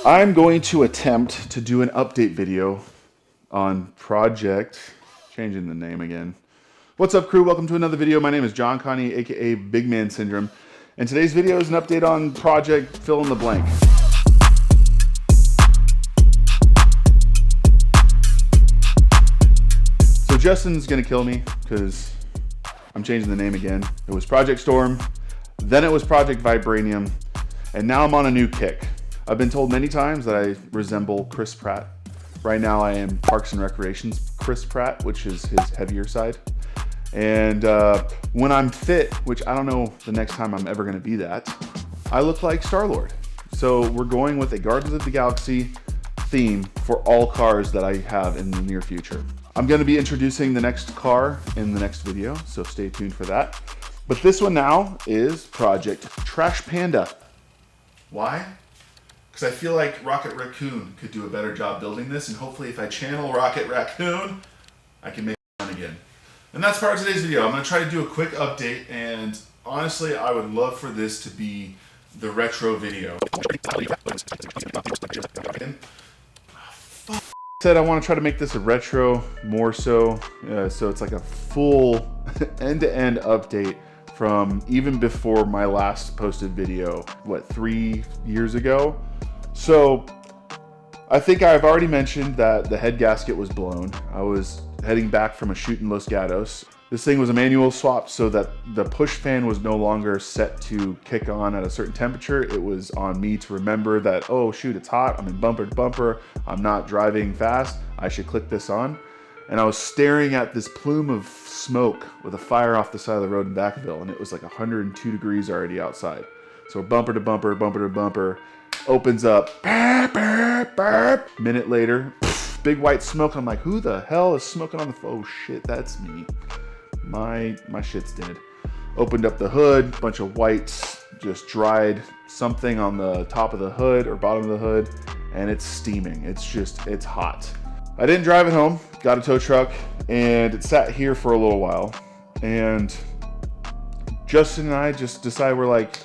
I'm going to attempt to do an update video on Prjct, changing the name again. What's up, crew? Welcome to another video. My name is John Connie, aka Big Man Syndrome, and today's video is an update on Prjct fill in the blank. So Justin's gonna kill me because I'm changing the name again. It was Prjct Storm, then it was Prjct Vibranium, and now I'm on a new kick. I've been told many times that I resemble Chris Pratt. Right now I am Parks and Recreation's Chris Pratt, which is his heavier side. And when I'm fit, which I don't know the next time I'm ever gonna be that, I look like Star-Lord. So we're going with a Guardians of the Galaxy theme for all cars that I have in the near future. I'm gonna be introducing the next car in the next video, so stay tuned for that. But this one now is prjct.TrashPanda. Why? Because I feel like Rocket Raccoon could do a better job building this, and hopefully if I channel Rocket Raccoon, I can make it fun again. And that's part of today's video. I'm going to try to do a quick update, and honestly, I would love for this to be the retro video. Said I want to try to make this a retro more so, so it's like a full end-to-end update from even before my last posted video, what, 3 years ago? So I think I've already mentioned that the head gasket was blown. I was heading back from a shoot in Los Gatos. This thing was a manual swap so that the push fan was no longer set to kick on at a certain temperature. It was on me to remember that, oh shoot, it's hot, I'm in bumper to bumper, I'm not driving fast, I should click this on. And I was staring at this plume of smoke with a fire off the side of the road in Vacaville, and it was like 102 degrees already outside. So bumper to bumper, bumper to bumper, opens up, burp, burp, burp. Minute later, big white smoke. I'm like, who the hell is smoking on the phone? Oh shit, that's me. My shit's dead. Opened up the hood, bunch of whites, just dried something on the top of the hood or bottom of the hood, and it's steaming. It's hot. I didn't drive it home, got a tow truck, and it sat here for a little while. And Justin and I just decided, we're like,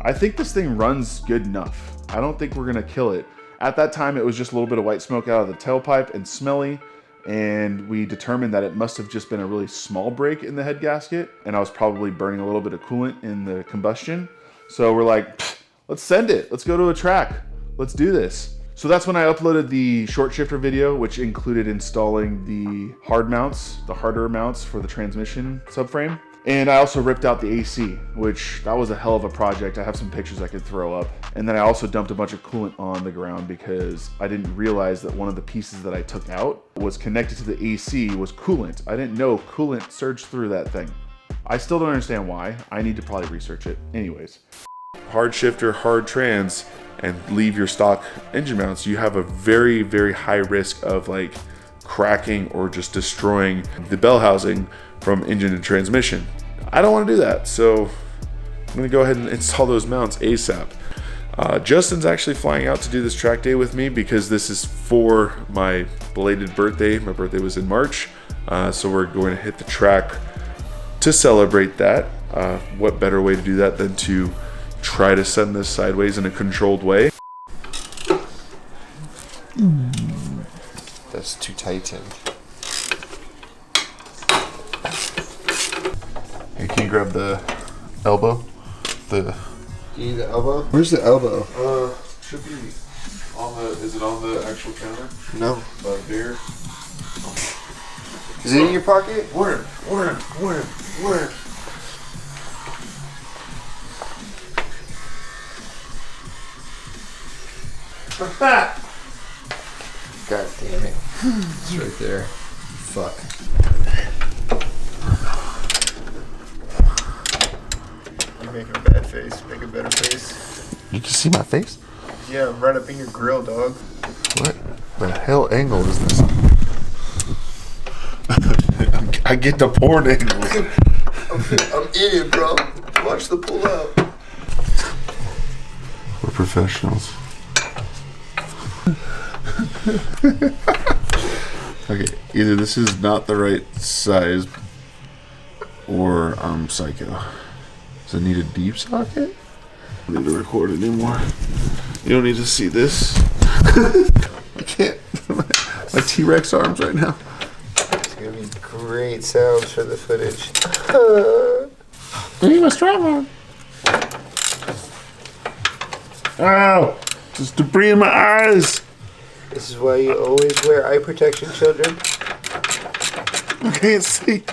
I think this thing runs good enough. I don't think we're gonna kill it. At that time, it was just a little bit of white smoke out of the tailpipe and smelly, and we determined that it must have just been a really small break in the head gasket, and I was probably burning a little bit of coolant in the combustion. So we're like, let's send it. Let's go to a track. Let's do this. So that's when I uploaded the short shifter video, which included installing the hard mounts, the harder mounts for the transmission subframe. And I also ripped out the AC, which that was a hell of a project. I have some pictures I could throw up. And then I also dumped a bunch of coolant on the ground because I didn't realize that one of the pieces that I took out was connected to the AC was coolant. I didn't know coolant surged through that thing. I still don't understand why. I need to probably research it. Anyways. Hard shifter, hard trans, and leave your stock engine mounts, you have a very, very high risk of like cracking or just destroying the bell housing from engine to transmission. I don't want to do that, so I'm gonna go ahead and install those mounts ASAP. Justin's actually flying out to do this track day with me because this is for my belated birthday. My birthday was in March, so we're going to hit the track to celebrate that. What better way to do that than to try to send this sideways in a controlled way. That's too tightened. Hey, can you grab the elbow? You need the elbow? Where's the elbow? Should be on the, is it on the actual counter? No. About here. Is it in your pocket? Where? God damn it. It's right there. Fuck. You're making a bad face. Make a better face. You can see my face? Yeah, I'm right up in your grill, dog. What the hell angle is this? I get the porn angles. I'm in it, bro. Watch the pull out. We're professionals. Okay, either this is not the right size or I'm psycho. Does it need a deep socket? I don't need to record anymore. You don't need to see this. I can't. My T-Rex arms right now. It's gonna be great sounds for the footage. I need my strap on. Ow! There's debris in my eyes. This is why you always wear eye protection, children. I can't see.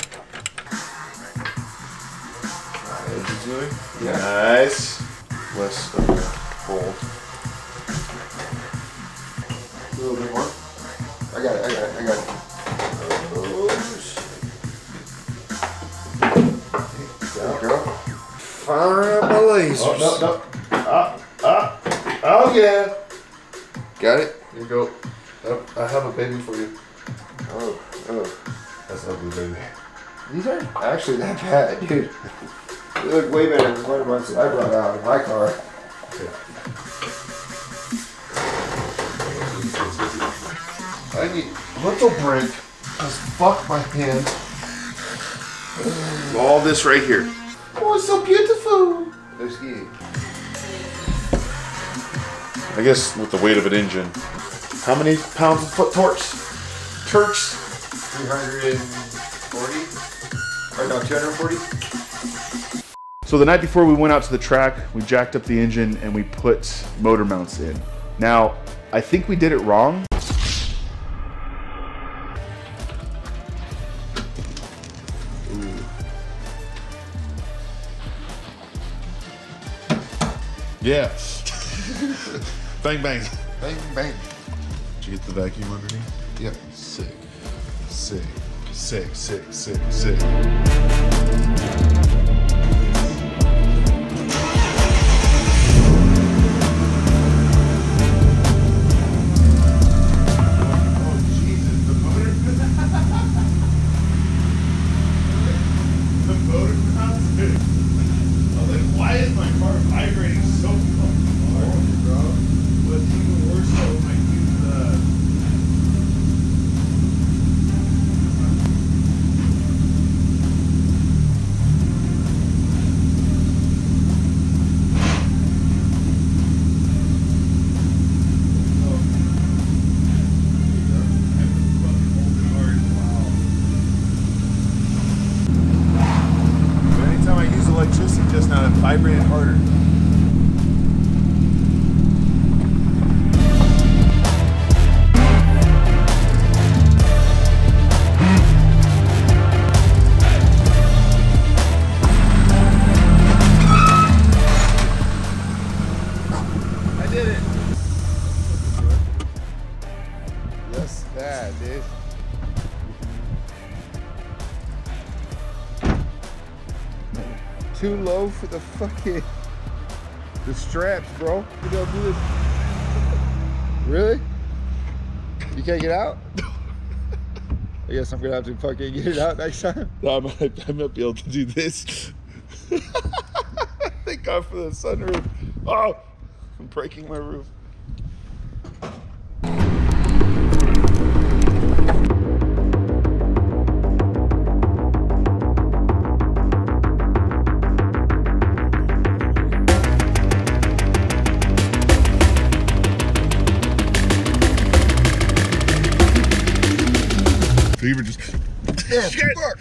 Yeah. Nice. Less of a fold. A little bit more. I got it. Oh, shit. There you go. Fire up my lasers. No. Oh yeah. Got it? Here you go. Oh, I have a baby for you. Oh. That's ugly, baby. These aren't actually that bad, dude. They look way better than the ones that I brought out in my car. Okay. I need little break. Just fuck my hand. All this right here. Oh, it's so beautiful. Let's get it. I guess with the weight of an engine. How many pounds of foot torques? 340? Or no, 240? So the night before we went out to the track, we jacked up the engine and we put motor mounts in. Now, I think we did it wrong. Yeah. Bang, bang. Bang, bang. Did you get the vacuum underneath? Yep. Sick. Why is my car vibrating so fucking hard, bro? What's even worse though, I use Anytime I use electricity just now, it vibrated harder. I did it. That's bad, dude. Too low for the fucking straps, bro. You don't do this. Really? You can't get out? I guess I'm gonna have to fucking get it out next time. I might be able to do this. Thank God for the sunroof. Oh, I'm breaking my roof. Fever just. Yeah, Shit. fuck.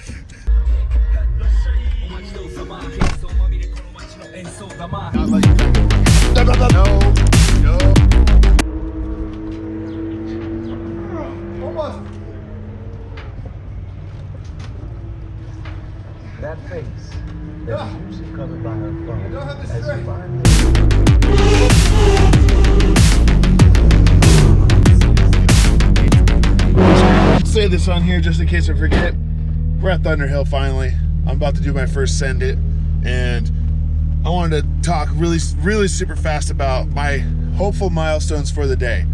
No. Almost. That face that is usually covered by her phone. don't have the as strength. I'll say this on here just in case I forget. We're at Thunderhill finally. I'm about to do my first send it, and I wanted to talk really super fast about my hopeful milestones for the day.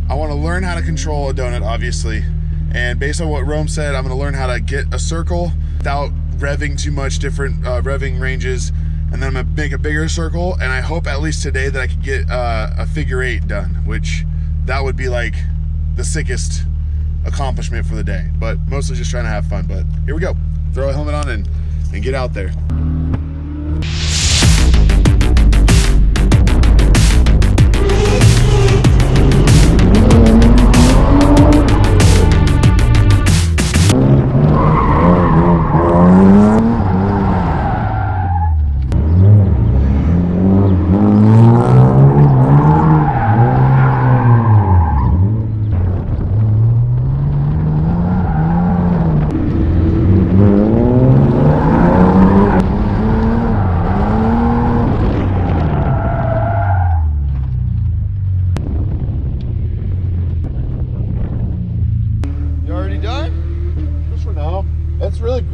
I want to learn how to control a donut, obviously, and based on what Rome said, I'm going to learn how to get a circle without revving too much, different revving ranges, and then I'm going to make a bigger circle, and I hope at least today that I could get a figure 8 done, which that would be like the sickest accomplishment for the day, but mostly just trying to have fun. But here we go. Throw a helmet on and get out there.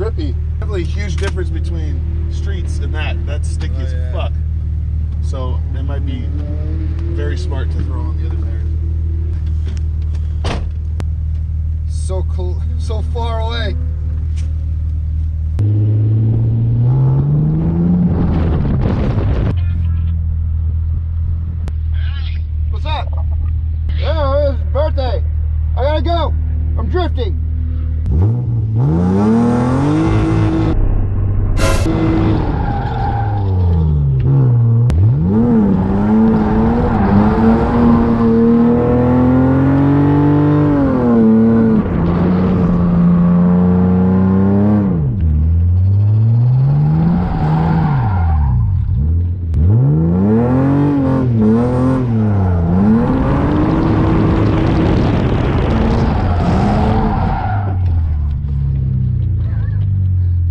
grippy. Definitely a huge difference between streets and that. That's sticky as fuck. So it might be very smart to throw on the other tires. So cool, so far away. What's up? Yeah, it's his birthday. I gotta go. I'm drifting.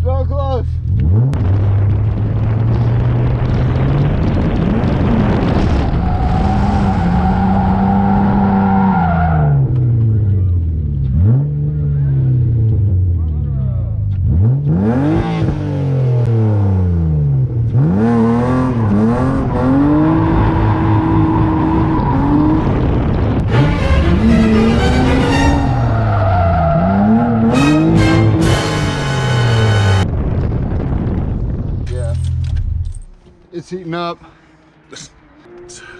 So close. Yeah. It's heating up.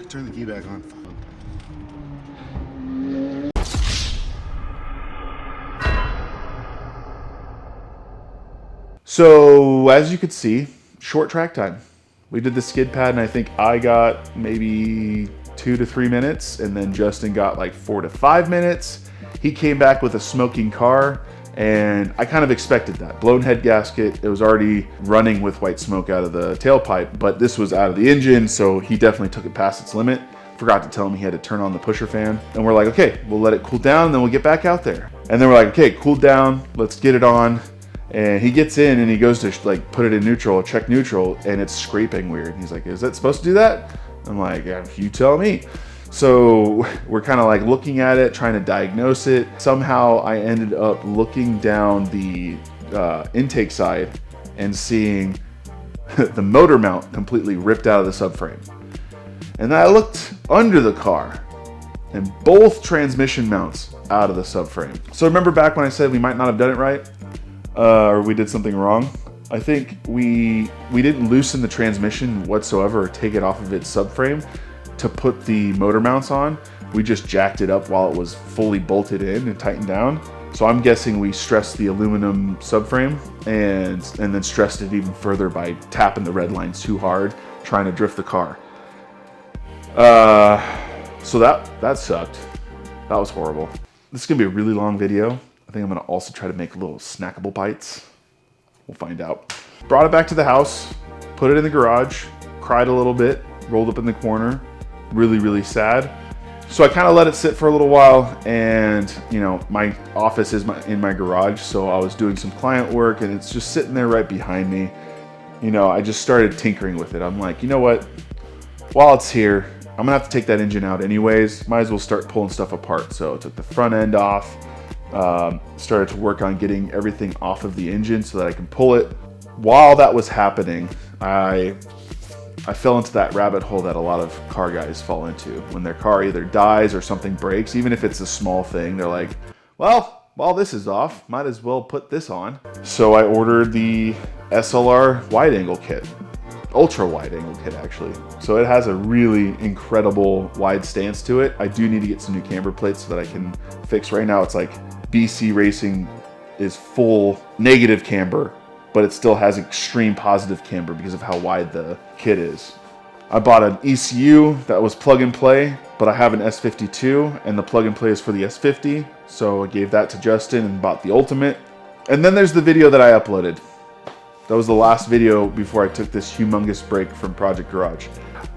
Turn the key back on. So as you could see, short track time. We did the skid pad and I think I got maybe 2 to 3 minutes and then Justin got like 4 to 5 minutes. He came back with a smoking car and I kind of expected that. Blown head gasket, it was already running with white smoke out of the tailpipe, but this was out of the engine, so he definitely took it past its limit. Forgot to tell him he had to turn on the pusher fan. And we're like, okay, we'll let it cool down and then we'll get back out there. And then we're like, okay, cool down, let's get it on. And he gets in and he goes to like put it in neutral, check neutral, and it's scraping weird. And he's like, is that supposed to do that? I'm like, yeah, you tell me. So we're kind of like looking at it, trying to diagnose it. Somehow I ended up looking down the intake side and seeing the motor mount completely ripped out of the subframe. And then I looked under the car and both transmission mounts out of the subframe. So remember back when I said we might not have done it right? Or we did something wrong? I think we didn't loosen the transmission whatsoever or take it off of its subframe to put the motor mounts on. We just jacked it up while it was fully bolted in and tightened down. So I'm guessing we stressed the aluminum subframe and then stressed it even further by tapping the red lines too hard, trying to drift the car. So that sucked. That was horrible. This is gonna be a really long video. I think I'm gonna also try to make little snackable bites. We'll find out. Brought it back to the house, put it in the garage, cried a little bit, rolled up in the corner, really, really sad. So I kind of let it sit for a little while, and you know, my office is in my garage, so I was doing some client work and it's just sitting there right behind me. You know, I just started tinkering with it. I'm like, you know what? While it's here, I'm gonna have to take that engine out anyways. Might as well start pulling stuff apart. So I took the front end off, started to work on getting everything off of the engine so that I can pull it. While that was happening, I fell into that rabbit hole that a lot of car guys fall into. When their car either dies or something breaks, even if it's a small thing, they're like, well, while this is off, might as well put this on. So I ordered the SLR wide angle kit, ultra wide angle kit actually. So it has a really incredible wide stance to it. I do need to get some new camber plates so that I can fix. Right now it's like BC Racing is full negative camber, but it still has extreme positive camber because of how wide the kit is. I bought an ECU that was plug and play, but I have an S52 and the plug and play is for the S50. So I gave that to Justin and bought the Ultimate. And then there's the video that I uploaded. That was the last video before I took this humongous break from Prjct.Garage.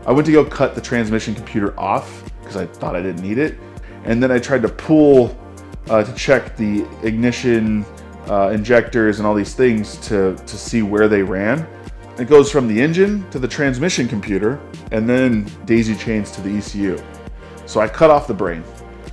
I went to go cut the transmission computer off because I thought I didn't need it. And then I tried to pull to check the ignition injectors and all these things to see where they ran. It goes from the engine to the transmission computer and then daisy chains to the ECU. So I cut off the brain.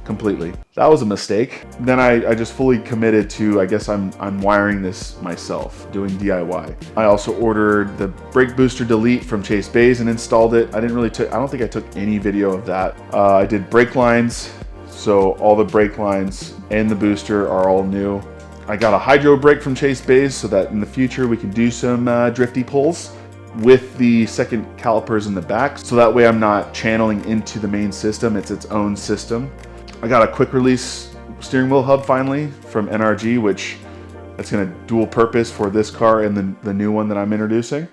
completely. That was a mistake. Then I just fully committed to, I guess I'm wiring this myself, doing DIY. I also ordered the brake booster delete from Chase Bays and installed it. I don't think I took any video of that. I did brake lines, so all the brake lines and the booster are all new. I got a hydro brake from Chase Bays so that in the future we can do some drifty pulls with the second calipers in the back, so that way I'm not channeling into the main system, it's its own system. I got a quick release steering wheel hub finally from NRG, which that's gonna dual purpose for this car and the new one that I'm introducing.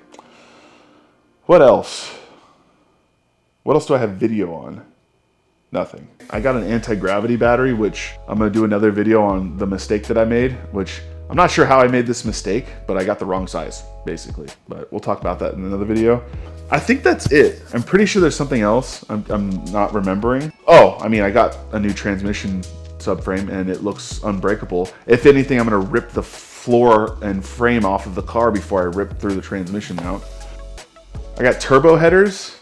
What else? What else do I have video on? Nothing. I got an anti-gravity battery, which I'm gonna do another video on the mistake that I made, which I'm not sure how I made this mistake, but I got the wrong size, basically. But we'll talk about that in another video. I think that's it. I'm pretty sure there's something else I'm not remembering. Oh, I mean, I got a new transmission subframe and it looks unbreakable. If anything, I'm gonna rip the floor and frame off of the car before I rip through the transmission mount. I got turbo headers,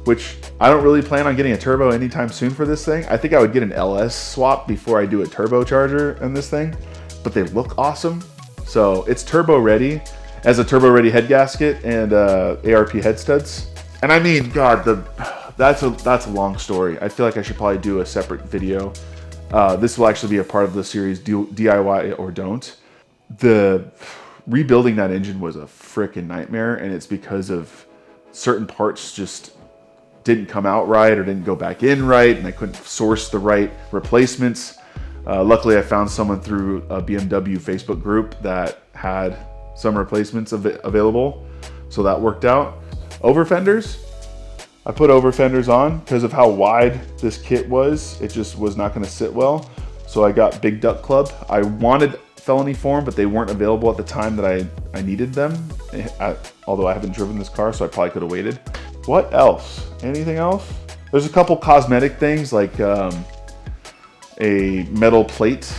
which I don't really plan on getting a turbo anytime soon for this thing. I think I would get an LS swap before I do a turbocharger in this thing, but they look awesome. So it's turbo ready, as a turbo ready head gasket and ARP head studs. And I mean, God, that's a long story. I feel like I should probably do a separate video. This will actually be a part of the series DIY or don't. Rebuilding that engine was a freaking nightmare, and it's because of certain parts just didn't come out right or didn't go back in right, and I couldn't source the right replacements. Luckily, I found someone through a BMW Facebook group that had some replacements available, so that worked out. Over fenders, I put over fenders on because of how wide this kit was. It just was not going to sit well, so I got Big Duck Club. I wanted felony form, but they weren't available at the time that I needed them, although I haven't driven this car, so I probably could have waited. What else? Anything else? There's a couple cosmetic things like a metal plate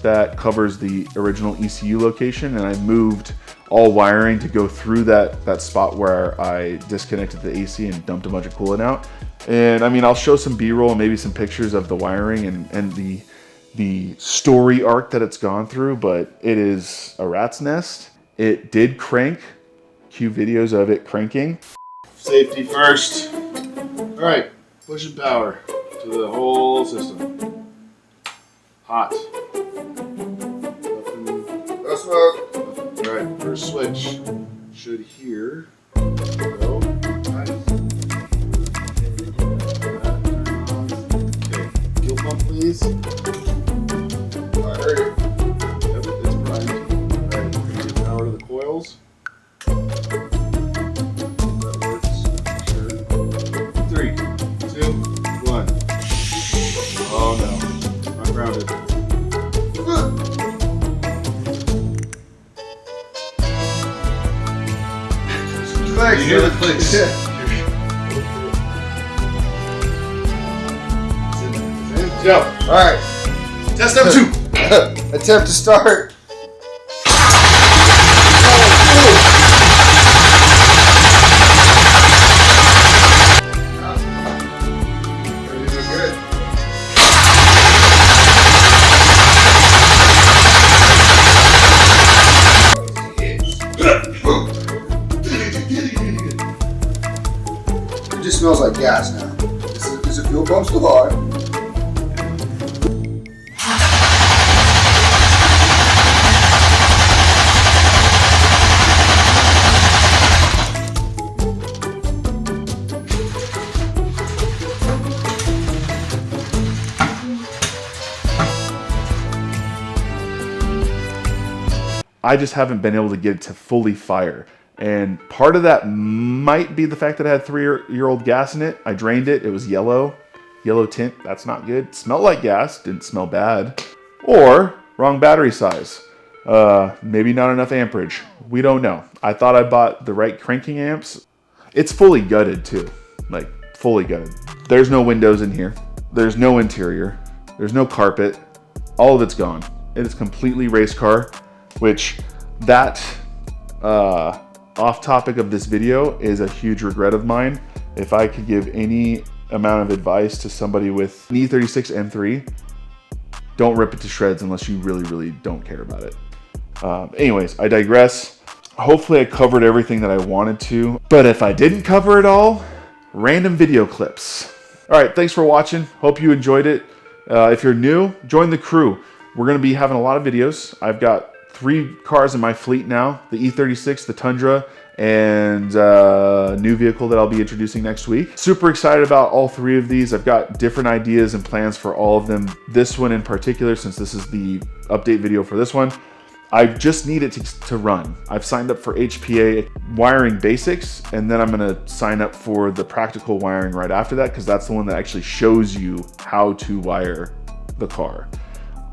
that covers the original ECU location, and I moved all wiring to go through that spot where I disconnected the AC and dumped a bunch of coolant out. And I mean, I'll show some B-roll and maybe some pictures of the wiring and the story arc that it's gone through, but it is a rat's nest. It did crank. Cue videos of it cranking. Safety first. All right, pushing power to the whole system. Hot. No smoke. All right, first switch should here go. Nice. Okay, fuel pump please. I heard it. Yep, it's primed. All right, we're gonna get power to the coils. That works, sure. 3, 2, 1. Oh no, I'm grounded. Thanks, You hear the clicks? Go. All right. Test number 2. Attempt to start. It just smells like gas now. Is the fuel pump still on? I just haven't been able to get it to fully fire. And part of that might be the fact that I had 3-year-old gas in it. I drained it, it was yellow tint, that's not good. Smelled like gas, didn't smell bad. Or wrong battery size. Maybe not enough amperage, we don't know. I thought I bought the right cranking amps. It's fully gutted too, like fully gutted. There's no windows in here. There's no interior. There's no carpet. All of it's gone. It is completely race car, which that, off topic of this video, is a huge regret of mine. If I could give any amount of advice to somebody with an E36 M3. Don't rip it to shreds unless you really, really don't care about it. Anyways, I digress. Hopefully I covered everything that I wanted to, but if I didn't cover it all, random video clips. All right, thanks for watching. Hope you enjoyed it. If you're new, join the crew. We're gonna be having a lot of videos. I've got 3 cars in my fleet now, the E36, the Tundra, and a new vehicle that I'll be introducing next week. Super excited about all 3 of these. I've got different ideas and plans for all of them. This one in particular, since this is the update video for this one, I just need it to run. I've signed up for HPA wiring basics, and then I'm gonna sign up for the practical wiring right after that, because that's the one that actually shows you how to wire the car.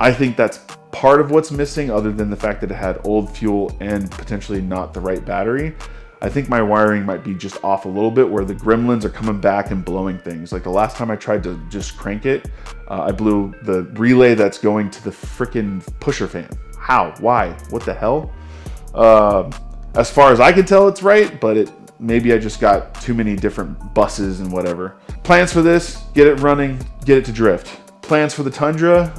I think that's part of what's missing, other than the fact that it had old fuel and potentially not the right battery. I think my wiring might be just off a little bit, where the gremlins are coming back and blowing things. Like the last time I tried to just crank it, I blew the relay that's going to the freaking pusher fan. How? Why? What the hell? As far as I can tell, it's right, but maybe I just got too many different buses and whatever. Plans for this, get it running, get it to drift. Plans for the Tundra,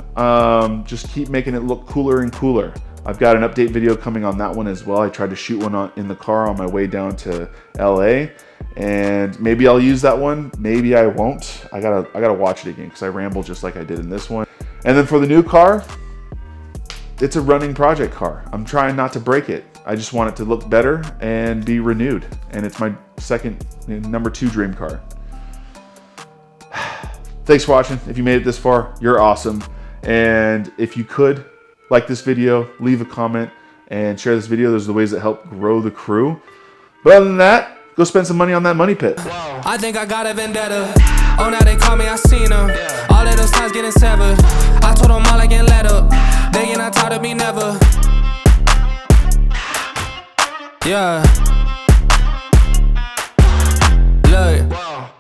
just keep making it look cooler and cooler. I've got an update video coming on that one as well. I tried to shoot one in the car on my way down to LA, and maybe I'll use that one, maybe I won't. I gotta watch it again, because I ramble just like I did in this one. And then for the new car, it's a running project car. I'm trying not to break it. I just want it to look better and be renewed. And it's my second, number 2 dream car. Thanks for watching. If you made it this far, you're awesome. And if you could, like this video, leave a comment, and share this video. Those are the ways that help grow the crew. But other than that, go spend some money on that money pit. I think I got a vendetta. Oh, now they call me, I seen them. All of those times getting severed. I told them all I get let up. They ain't not taught of me never. Yeah.